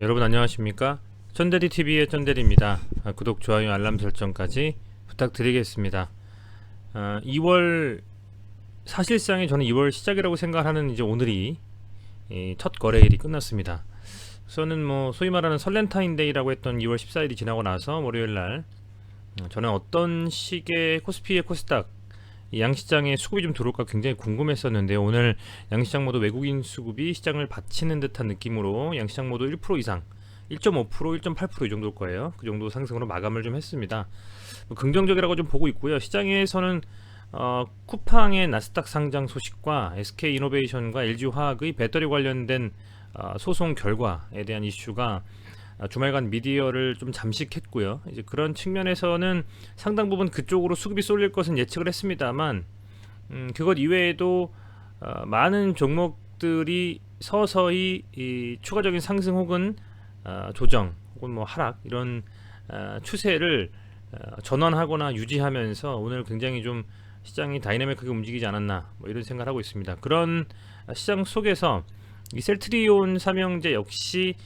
여러분 안녕하십니까? 쩐대리TV의 쩐대리입니다. 구독, 좋아요, 알람 설정까지 부탁드리겠습니다. 2월 사실상에 저는 2월 시작이라고 생각하는 이제 오늘이 첫 거래일이 끝났습니다. 우선은 뭐 소위 말하는 설렌타인데이라고 했던 2월 14일이 지나고 나서 월요일날 저는 어떤 식의 코스피의 코스닥 이 양시장에 수급이 좀 들어올까 굉장히 궁금했었는데요. 오늘 양시장 모두 외국인 수급이 시장을 받치는 듯한 느낌으로 양시장 모두 1% 이상 1.5%, 1.8%이 정도일 거예요. 그 정도 상승으로 마감을 좀 했습니다. 뭐 긍정적이라고 좀 보고 있고요. 시장에서는 쿠팡의 나스닥 상장 소식과 SK이노베이션과 LG화학의 배터리 관련된 소송 결과에 대한 이슈가 주말간 미디어를 좀 잠식했고요. 이제 그런 측면에서는 상당 부분 그쪽으로 수급이 쏠릴 것은 예측을 했습니다만, 그것 이외에도 많은 종목들이 서서히 이 추가적인 상승 혹은 조정 혹은 뭐 하락 이런 추세를 전환하거나 유지하면서 오늘 굉장히 좀 시장이 다이내믹하게 움직이지 않았나 뭐 이런 생각을 하고 있습니다. 그런 시장 속에서 이 셀트리온 삼형제 역시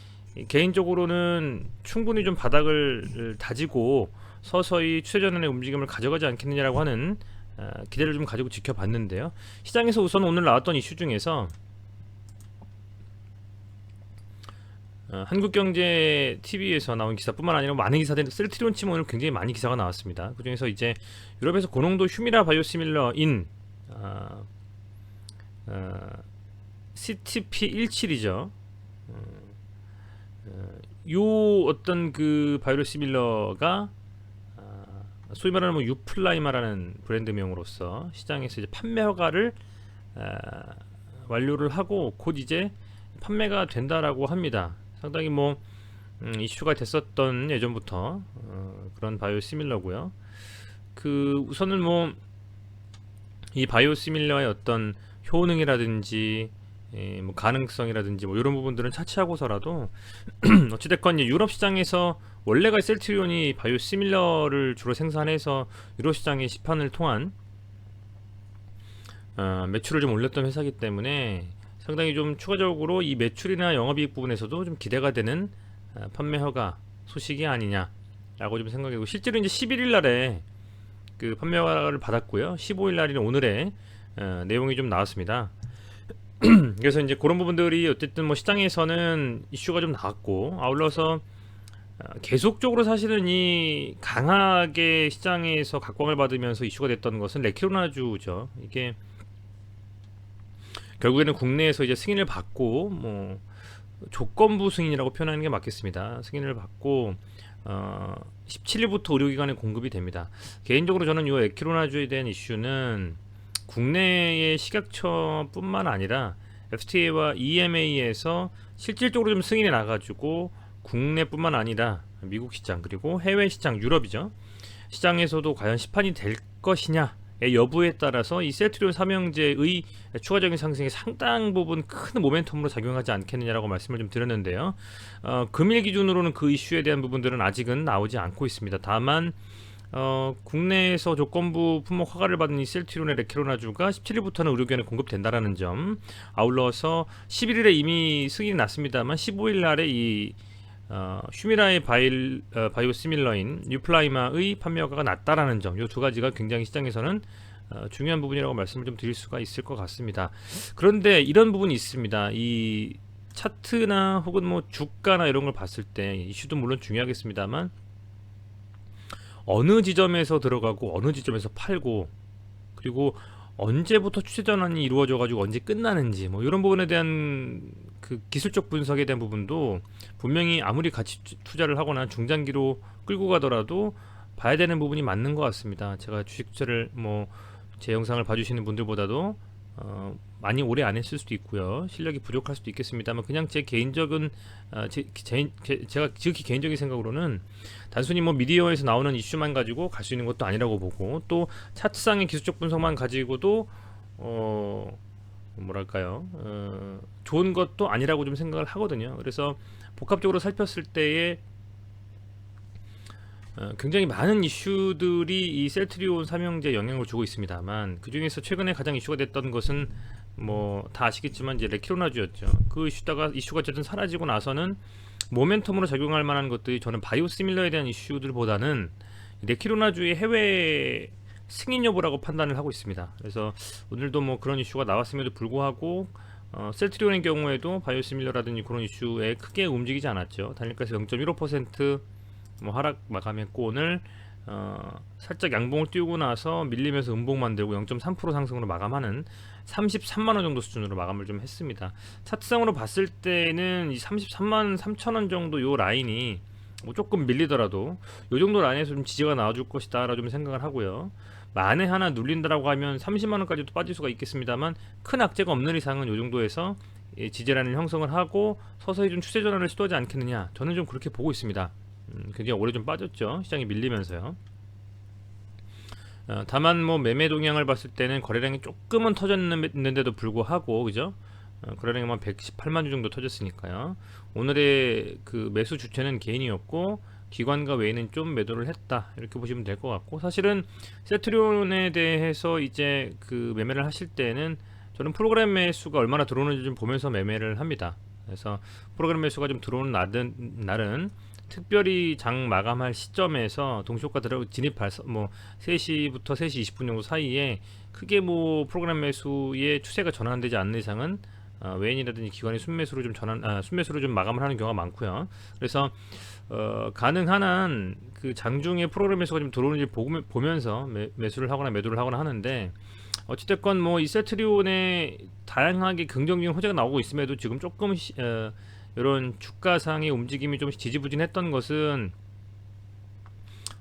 개인적으로는 충분히 좀 바닥을 다지고 서서히 추세 전환의 움직임을 가져가지 않겠느냐라고 하는 기대를 좀 가지고 지켜봤는데요. 시장에서 우선 오늘 나왔던 이슈 중에서 한국경제 TV에서 나온 기사뿐만 아니라 많은 기사들이 셀트리온 치면 오늘 굉장히 많이 기사가 나왔습니다. 그 중에서 이제 유럽에서 고농도 휴미라 바이오시밀러인 CTP17이죠. 요 어떤 그 바이오시밀러가 소위 말하는 뭐 유플라이마라는 브랜드명으로서 시장에서 이제 판매 허가를 완료를 하고 곧 이제 판매가 된다라고 합니다. 상당히 뭐 이슈가 됐었던 예전부터 그런 바이오시밀러고요. 그 우선은 뭐 이 바이오시밀러의 어떤 효능이라든지 뭐 가능성이라든지 뭐 이런 부분들은 차치하고서라도 어찌됐건 유럽 시장에서 원래가 셀트리온이 바이오시밀러를 주로 생산해서 유럽 시장의 시판을 통한 매출을 좀 올렸던 회사이기 때문에 상당히 좀 추가적으로 이 매출이나 영업이익 부분에서도 좀 기대가 되는 판매 허가 소식이 아니냐라고 좀 생각하고, 실제로 이제 11일 날에 그 판매 허가를 받았고요. 15일 날인 오늘에 내용이 좀 나왔습니다. 그래서 이제 그런 부분들이 어쨌든 뭐 시장에서는 이슈가 좀 나왔고, 아울러서 계속적으로 사실은 이 강하게 시장에서 각광을 받으면서 이슈가 됐던 것은 레키로나주죠. 이게 결국에는 국내에서 이제 승인을 받고 뭐 조건부 승인이라고 표현하는 게 맞겠습니다. 승인을 받고 17일부터 의료기관에 공급이 됩니다. 개인적으로 저는 이 에키로나주에 대한 이슈는 국내의 식약처뿐만 아니라 FTA와 EMA에서 실질적으로 좀 승인이 나가지고 국내뿐만 아니라 미국 시장 그리고 해외 시장 유럽이죠. 시장에서도 과연 시판이 될 것이냐의 여부에 따라서 이 셀트리온 삼형제의 추가적인 상승이 상당 부분 큰 모멘텀으로 작용하지 않겠느냐라고 말씀을 좀 드렸는데요. 금일 기준으로는 그 이슈에 대한 부분들은 아직은 나오지 않고 있습니다. 다만 국내에서 조건부 품목 허가를 받은 이 셀트리온의 레키로나주가 17일부터는 의료기관에 공급된다라는 점, 아울러서 11일에 이미 승인이 났습니다만 15일 날에 이 휴미라의 바이오시밀러인 뉴플라이마의 판매 허가가 났다라는 점, 이 두 가지가 굉장히 시장에서는 중요한 부분이라고 말씀을 좀 드릴 수가 있을 것 같습니다. 그런데 이런 부분이 있습니다. 이 차트나 혹은 뭐 주가나 이런 걸 봤을 때 이슈도 물론 중요하겠습니다만 어느 지점에서 들어가고 어느 지점에서 팔고, 그리고 언제부터 추세 전환이 이루어져 가지고 언제 끝나는지 뭐 이런 부분에 대한 그 기술적 분석에 대한 부분도 분명히 아무리 같이 투자를 하거나 중장기로 끌고 가더라도 봐야 되는 부분이 맞는 것 같습니다. 제가 주식 투자를 뭐 제 영상을 봐주시는 분들보다도 많이 오래 안 했을 수도 있고요. 실력이 부족할 수도 있겠습니다만, 그냥 제 개인적인 제가 지극히 개인적인 생각으로는 단순히 뭐 미디어에서 나오는 이슈만 가지고 갈 수 있는 것도 아니라고 보고, 또 차트상의 기술적 분석만 가지고도 뭐랄까요, 좋은 것도 아니라고 좀 생각을 하거든요. 그래서 복합적으로 살폈을 때에 굉장히 많은 이슈들이 이 셀트리온 삼형제에 영향을 주고 있습니다만, 그 중에서 최근에 가장 이슈가 됐던 것은 뭐 다 아시겠지만 이제 레키로나주였죠. 그 이슈가 어쨌든 사라지고 나서는 모멘텀으로 작용할 만한 것들이 저는 바이오시밀러에 대한 이슈들보다는 레키로나주의 해외 승인 여부라고 판단을 하고 있습니다. 그래서 오늘도 뭐 그런 이슈가 나왔음에도 불구하고 셀트리온의 경우에도 바이오시밀러라든지 그런 이슈에 크게 움직이지 않았죠. 단일가에서 0.15% 뭐 하락 마감했고 오늘 살짝 양봉을 띄우고 나서 밀리면서 음봉 만들고 0.3% 상승으로 마감하는 33만원 정도 수준으로 마감을 좀 했습니다. 차트상으로 봤을 때는 이 33만 3천원 정도 요 라인이 뭐 조금 밀리더라도 요 정도 라인에서 좀 지지가 나와줄 것이다 라고 좀 생각을 하고요. 만에 하나 눌린다라고 하면 30만원까지도 빠질 수가 있겠습니다만 큰 악재가 없는 이상은 요 정도에서 지지라인을 형성을 하고 서서히 좀 추세 전환을 시도하지 않겠느냐, 저는 좀 그렇게 보고 있습니다. 굉장히 오래 좀 빠졌죠, 시장이 밀리면서요. 다만 뭐 매매 동향을 봤을 때는 거래량이 조금은 터졌는데도 불구하고, 그죠? 거래량만 118만 주 정도 터졌으니까요. 오늘의 그 매수 주체는 개인이었고 기관과 외인은 좀 매도를 했다, 이렇게 보시면 될 것 같고, 사실은 세트리온에 대해서 이제 그 매매를 하실 때는 저는 프로그램 매수가 얼마나 들어오는지 좀 보면서 매매를 합니다. 그래서 프로그램 매수가 좀 들어오는 날은 특별히 장 마감할 시점에서 동시효과 진입할 뭐 3시부터 3시 20분 정도 사이에 크게 뭐 프로그램 매수의 추세가 전환되지 않는 이상은 외인이라든지 기관이 순매수로 좀 순매수로 좀 마감을 하는 경우가 많고요. 그래서 가능한 한 그 장중에 프로그램 매수가 좀 들어오는지 보면서 매수를 하거나 매도를 하거나 하는데, 어찌됐건 뭐 이 세트리온에 다양하게 긍정적인 호재가 나오고 있음에도 지금 조금 이런 주가상의 움직임이 좀 지지부진했던 것은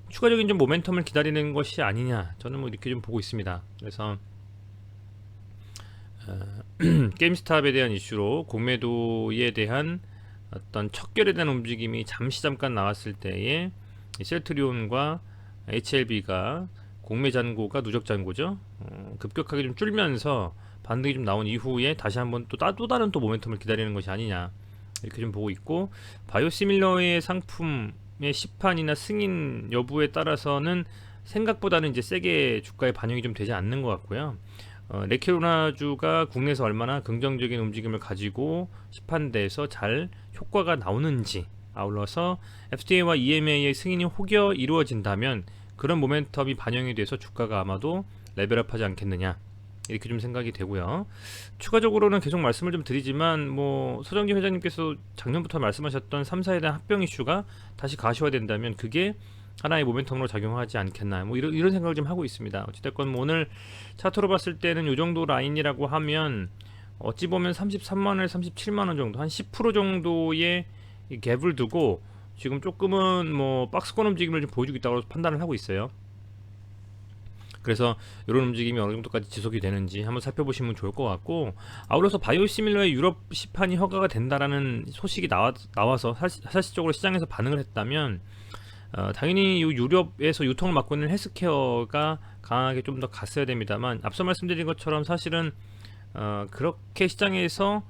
추가적인 좀 모멘텀을 기다리는 것이 아니냐, 저는 뭐 이렇게 좀 보고 있습니다. 그래서 게임스탑에 대한 이슈로 공매도에 대한 어떤 척결에 대한 움직임이 잠깐 나왔을 때에 셀트리온과 HLB가 공매 잔고가 누적 잔고죠, 급격하게 좀 줄면서 반등이 좀 나온 이후에 다시 한번 또 다른 또 모멘텀을 기다리는 것이 아니냐, 이렇게 좀 보고 있고, 바이오시밀러의 상품의 시판이나 승인 여부에 따라서는 생각보다는 이제 세게 주가에 반영이 좀 되지 않는 것 같고요. 레키로나주가 국내에서 얼마나 긍정적인 움직임을 가지고 시판돼서 잘 효과가 나오는지, 아울러서 FTA와 EMA의 승인이 혹여 이루어진다면 그런 모멘텀이 반영이 돼서 주가가 아마도 레벨업하지 않겠느냐, 이렇게 좀 생각이 되고요. 추가적으로는 계속 말씀을 좀 드리지만 뭐 서정기 회장님께서 작년부터 말씀하셨던 3사에 대한 합병 이슈가 다시 가시화된다면 그게 하나의 모멘텀으로 작용하지 않겠나, 뭐 이런 생각을 좀 하고 있습니다. 어찌됐건 뭐 오늘 차트로 봤을 때는 이 정도 라인이라고 하면 어찌 보면 33만원, 37만원 정도, 한 10% 정도의 갭을 두고 지금 조금은 뭐 박스권 움직임을 좀 보여주고 있다고 판단을 하고 있어요. 그래서 이런 움직임이 어느 정도까지 지속이 되는지 한번 살펴보시면 좋을 것 같고, 아울러서 바이오시밀러의 유럽 시판이 허가가 된다라는 소식이 나와서 사실적으로 시장에서 반응을 했다면 당연히 유럽에서 유통을 맡고 있는 헬스케어가 강하게 좀 더 갔어야 됩니다만, 앞서 말씀드린 것처럼 사실은 그렇게 시장에서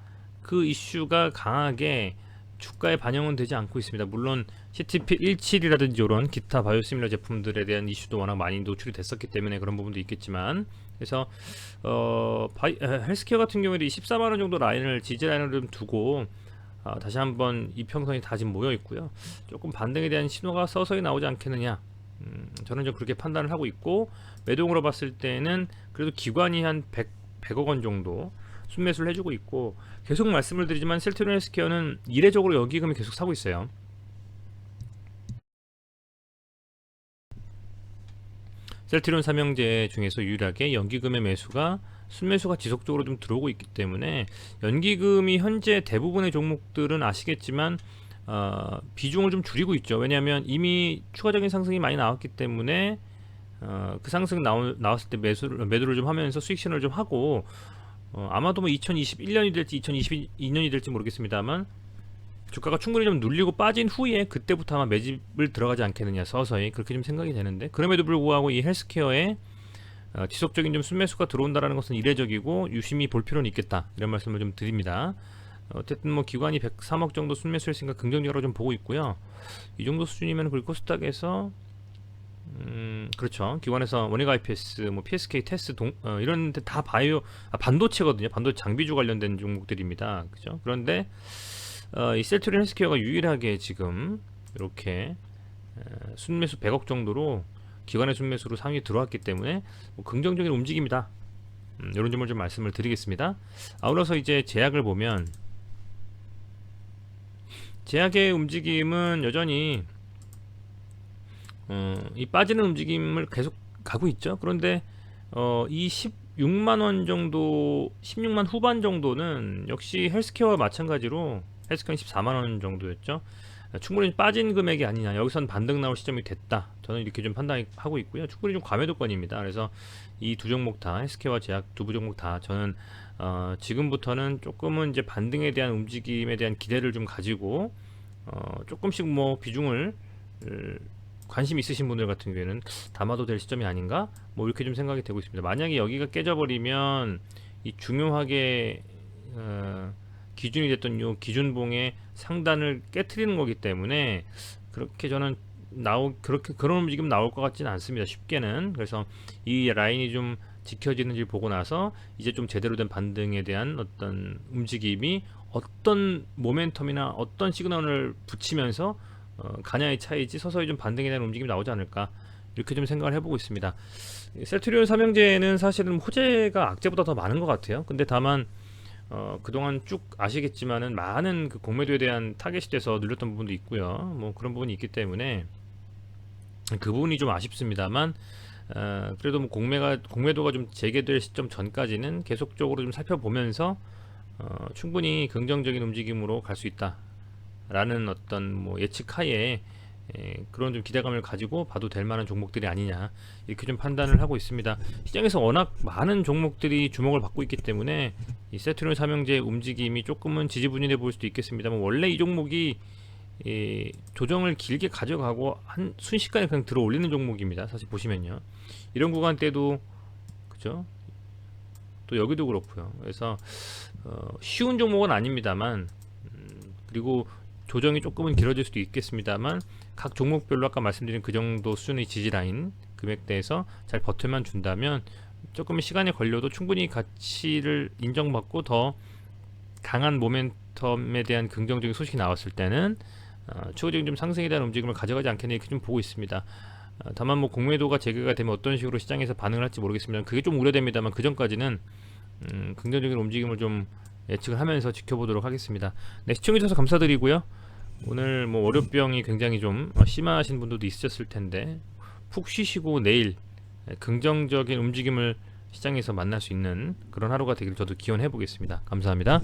그 이슈가 강하게 주가에 반영은 되지 않고 있습니다. 물론 CTP17이라든지 이런 기타 바이오시밀러 제품들에 대한 이슈도 워낙 많이 노출이 됐었기 때문에 그런 부분도 있겠지만, 그래서 헬스케어 같은 경우에도 14만원 정도 라인을 지지 라인을 좀 두고 다시 한번 이평선이 다 지금 모여 있고요. 조금 반등에 대한 신호가 서서히 나오지 않겠느냐, 저는 좀 그렇게 판단을 하고 있고, 매동으로 봤을 때는 그래도 기관이 한 100억 원 정도 순매수를 해주고 있고, 계속 말씀을 드리지만 셀트리온 헬스케어는 이례적으로 연기금이 계속 사고 있어요. 셀트리온 삼형제 중에서 유일하게 연기금의 매수가 순매수가 지속적으로 좀 들어오고 있기 때문에, 연기금이 현재 대부분의 종목들은 아시겠지만 비중을 좀 줄이고 있죠. 왜냐하면 이미 추가적인 상승이 많이 나왔기 때문에 그 상승 나왔을 때 매도를 좀 하면서 수익 신호를 좀 하고, 아마도 뭐 2021년이 될지 2022년이 될지 모르겠습니다만 주가가 충분히 좀 눌리고 빠진 후에 그때부터 아마 매집을 들어가지 않겠느냐, 서서히 그렇게 좀 생각이 되는데, 그럼에도 불구하고 이 헬스케어에 지속적인 좀 순매수가 들어온다라는 것은 이례적이고 유심히 볼 필요는 있겠다, 이런 말씀을 좀 드립니다. 어쨌든 뭐 기관이 103억 정도 순매수했으니까 긍정적으로 좀 보고 있고요. 이 정도 수준이면 그리고 코스닥에서 그렇죠. 기관에서 원익 IPS, 뭐 PSK, 테스 이런 데 다 반도체거든요. 반도체 장비주 관련된 종목들입니다. 그죠? 그런데 이 셀트리온 헬스케어가 유일하게 지금 이렇게 순매수 100억 정도로 기관의 순매수로 상위 들어왔기 때문에 뭐 긍정적인 움직임이다. 이런 점을 좀 말씀을 드리겠습니다. 아울러서 이제 제약을 보면 제약의 움직임은 여전히 이 빠지는 움직임을 계속 가고 있죠. 그런데 이 16만원 정도, 16만 후반 정도는 역시 헬스케어와 마찬가지로 헬스케어는 14만원 정도였죠. 충분히 빠진 금액이 아니냐, 여기선 반등 나올 시점이 됐다, 저는 이렇게 좀 판단하고 있고요. 충분히 좀 과매도권입니다. 그래서 이 두 종목 다, 헬스케어와 제약 두 종목 다 저는 지금부터는 조금은 이제 반등에 대한 움직임에 대한 기대를 좀 가지고 조금씩 뭐 비중을 관심 있으신 분들 같은 경우에는 담아도 될 시점이 아닌가, 뭐 이렇게 좀 생각이 되고 있습니다. 만약에 여기가 깨져버리면 이 중요하게 기준이 됐던 요 기준봉의 상단을 깨트리는 거기 때문에 그렇게 저는 그렇게 그런 움직임 나올 것 같지는 않습니다, 쉽게는. 그래서 이 라인이 좀 지켜지는지 보고 나서 이제 좀 제대로 된 반등에 대한 어떤 움직임이 어떤 모멘텀이나 어떤 시그널을 붙이면서 가냐의 차이지 서서히 좀 반등에 대한 움직임이 나오지 않을까, 이렇게 좀 생각을 해보고 있습니다. 셀트리온 삼형제는 사실은 호재가 악재보다 더 많은 것 같아요. 근데 다만 그동안 쭉 아시겠지만은 많은 그 공매도에 대한 타겟이 돼서 늘렸던 부분도 있고요. 뭐 그런 부분이 있기 때문에 그 부분이 좀 아쉽습니다만, 그래도 뭐 공매도가 좀 재개될 시점 전까지는 계속적으로 좀 살펴보면서 충분히 긍정적인 움직임으로 갈 수 있다 라는 어떤 뭐 예측하에 그런 좀 기대감을 가지고 봐도 될 만한 종목들이 아니냐, 이렇게 좀 판단을 하고 있습니다. 시장에서 워낙 많은 종목들이 주목을 받고 있기 때문에 이 셀트리온 삼형제의 움직임이 조금은 지지부진해 보일 수도 있겠습니다만, 원래 이 종목이 조정을 길게 가져가고 한 순식간에 그냥 들어 올리는 종목입니다. 사실 보시면요, 이런 구간 때도 그죠, 또 여기도 그렇고요. 그래서 쉬운 종목은 아닙니다만, 그리고 조정이 조금은 길어질 수도 있겠습니다만, 각 종목별로 아까 말씀드린 그 정도 수준의 지지라인 금액대에서 잘 버텨만 준다면 조금의 시간이 걸려도 충분히 가치를 인정받고 더 강한 모멘텀에 대한 긍정적인 소식이 나왔을 때는 추가적인 좀 상승에 대한 움직임을 가져가지 않겠나, 이렇게 좀 보고 있습니다. 다만 뭐 공매도가 재개가 되면 어떤 식으로 시장에서 반응을 할지 모르겠습니다. 그게 좀 우려됩니다만, 그 전까지는 긍정적인 움직임을 좀 예측을 하면서 지켜보도록 하겠습니다. 네, 시청해주셔서 감사드리고요. 오늘 뭐 월요병이 굉장히 좀 심하신 분들도 있으셨을 텐데 푹 쉬시고 내일 긍정적인 움직임을 시장에서 만날 수 있는 그런 하루가 되길 저도 기원해 보겠습니다. 감사합니다.